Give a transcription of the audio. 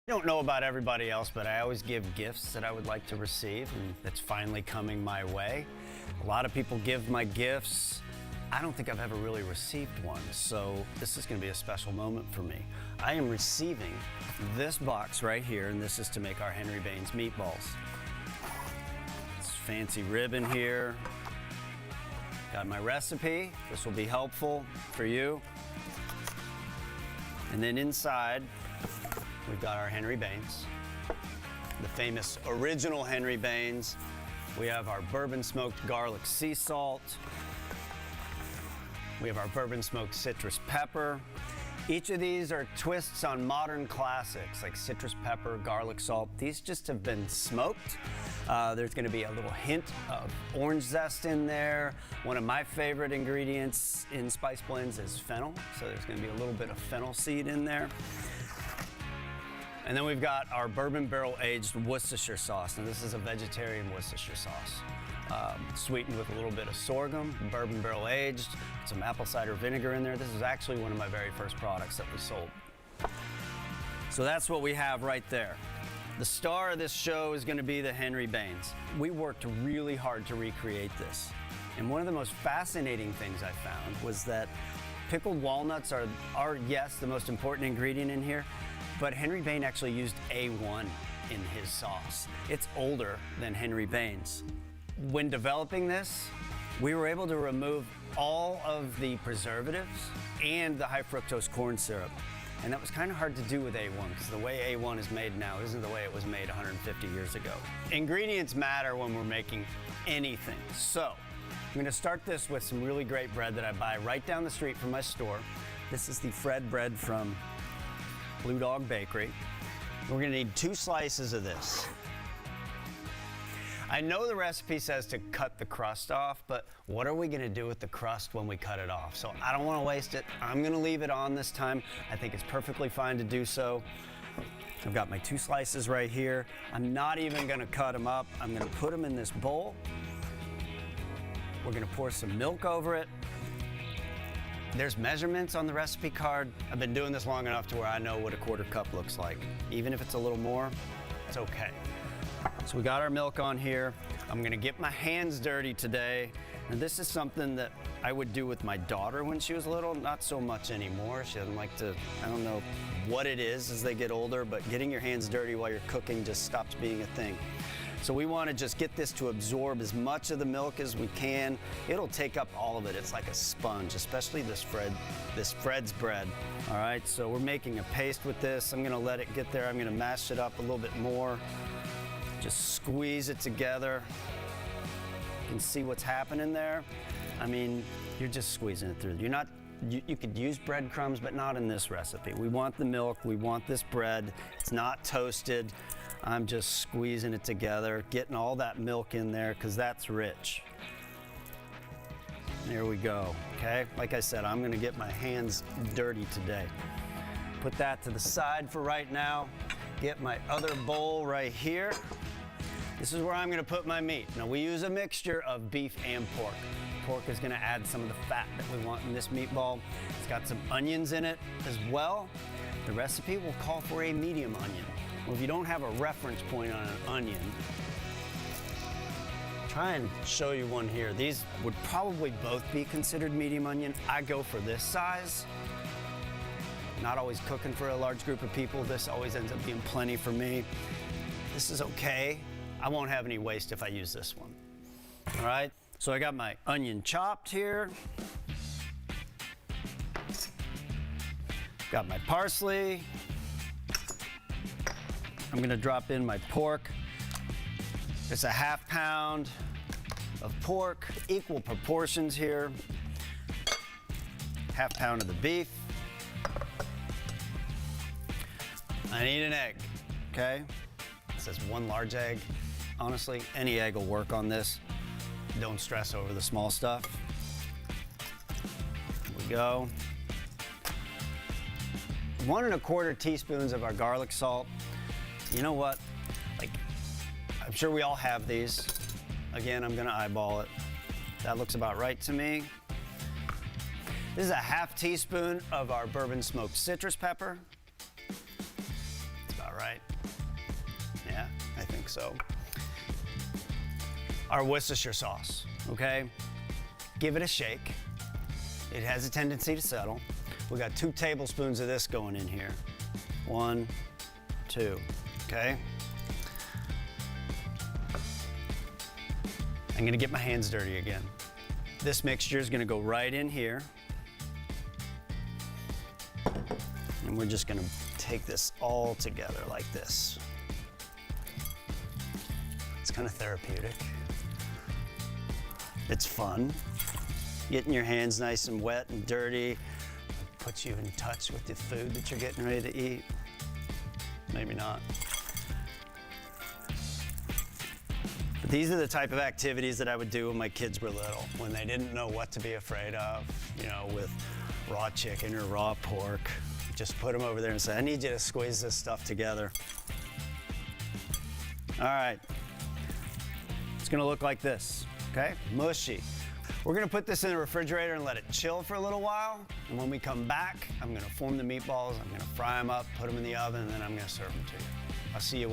I don't know about everybody else, but I always give gifts that I would like to receive, and that's finally coming my way. A lot of people give my gifts. I don't think I've ever really received one, so this is going to be a special moment for me. I am receiving this box right here, and this is to make our Henry Bain's meatballs. It's fancy ribbon here. Got my recipe. This will be helpful for you. And then inside, we've got our Henry Bain's, the famous original Henry Bain's. We have our bourbon smoked garlic sea salt. We have our bourbon smoked citrus pepper. Each of these are twists on modern classics like citrus pepper, garlic salt. These just have been smoked. There's going to be a little hint of orange zest in there. One of my favorite ingredients in spice blends is fennel, so there's going to be a little bit of fennel seed in there. And then we've got our bourbon barrel aged Worcestershire sauce. Now this is a vegetarian Worcestershire sauce, sweetened with a little bit of sorghum, bourbon barrel aged, some apple cider vinegar in there. This is actually one of my very first products that we sold. So that's what we have right there. The star of this show is going to be the Henry Bain's. We worked really hard to recreate this. And one of the most fascinating things I found was that pickled walnuts are yes, the most important ingredient in here, but Henry Bain actually used A1 in his sauce. It's older than Henry Bain's. When developing this, we were able to remove all of the preservatives and the high fructose corn syrup. And that was kind of hard to do with A1 because the way A1 is made now isn't the way it was made 150 years ago. Ingredients matter when we're making anything. So I'm going to start this with some really great bread that I buy right down the street from my store. This is the Fred bread from Blue Dog Bakery. We're gonna need 2 slices of this. I know the recipe says to cut the crust off, but what are we gonna do with the crust when we cut it off? So I don't wanna waste it. I'm gonna leave it on this time. I think it's perfectly fine to do so. I've got my 2 slices right here. I'm not even gonna cut them up. I'm gonna put them in this bowl. We're gonna pour some milk over it. There's measurements on the recipe card. I've been doing this long enough to where I know what a 1/4 cup looks like. Even if it's a little more, it's okay. So we got our milk on here. I'm gonna get my hands dirty today. And this is something that I would do with my daughter when she was little, not so much anymore. She doesn't like to, I don't know what it is as they get older, but getting your hands dirty while you're cooking just stops being a thing. So we want to just get this to absorb as much of the milk as we can. It'll take up all of it. It's like a sponge, especially this Fred's bread. All right, so we're making a paste with this. I'm gonna let it get there. I'm gonna mash it up a little bit more. Just squeeze it together. You can see what's happening there. I mean, you're just squeezing it through. You could use breadcrumbs, but not in this recipe. We want the milk, we want this bread. It's not toasted. I'm just squeezing it together, getting all that milk in there because that's rich. There we go, okay? Like I said, I'm gonna get my hands dirty today. Put that to the side for right now. Get my other bowl right here. This is where I'm gonna put my meat. Now we use a mixture of beef and pork. Pork is gonna add some of the fat that we want in this meatball. It's got some onions in it as well. The recipe will call for a medium onion. Well, if you don't have a reference point on an onion, try and show you one here. These would probably both be considered medium onion. I go for this size. Not always cooking for a large group of people. This always ends up being plenty for me. This is okay. I won't have any waste if I use this one. All right, so I got my onion chopped here. Got my parsley. I'm gonna drop in my pork. It's a 1/2 pound of pork, equal proportions here. 1/2 pound of the beef. I need an egg, okay? It says 1 large egg. Honestly, any egg will work on this. Don't stress over the small stuff. Here we go. 1 1/4 teaspoons of our garlic salt. You know what? Like, I'm sure we all have these. Again, I'm gonna eyeball it. That looks about right to me. This is a 1/2 teaspoon of our bourbon smoked citrus pepper. That's about right. I think so. Our Worcestershire sauce, okay? Give it a shake. It has a tendency to settle. We got 2 tablespoons of this going in here. 1, 2, okay? I'm gonna get my hands dirty again. This mixture is gonna go right in here. And we're just gonna take this all together like this. It's kind of therapeutic. It's fun. Getting your hands nice and wet and dirty puts you in touch with the food that you're getting ready to eat. Maybe not. But these are the type of activities that I would do when my kids were little, when they didn't know what to be afraid of, you know, with raw chicken or raw pork. Just put them over there and say, I need you to squeeze this stuff together. All right. It's gonna look like this, okay? Mushy. We're gonna put this in the refrigerator and let it chill for a little while. And when we come back, I'm gonna form the meatballs, I'm gonna fry them up, put them in the oven, and then I'm gonna serve them to you. I'll see you when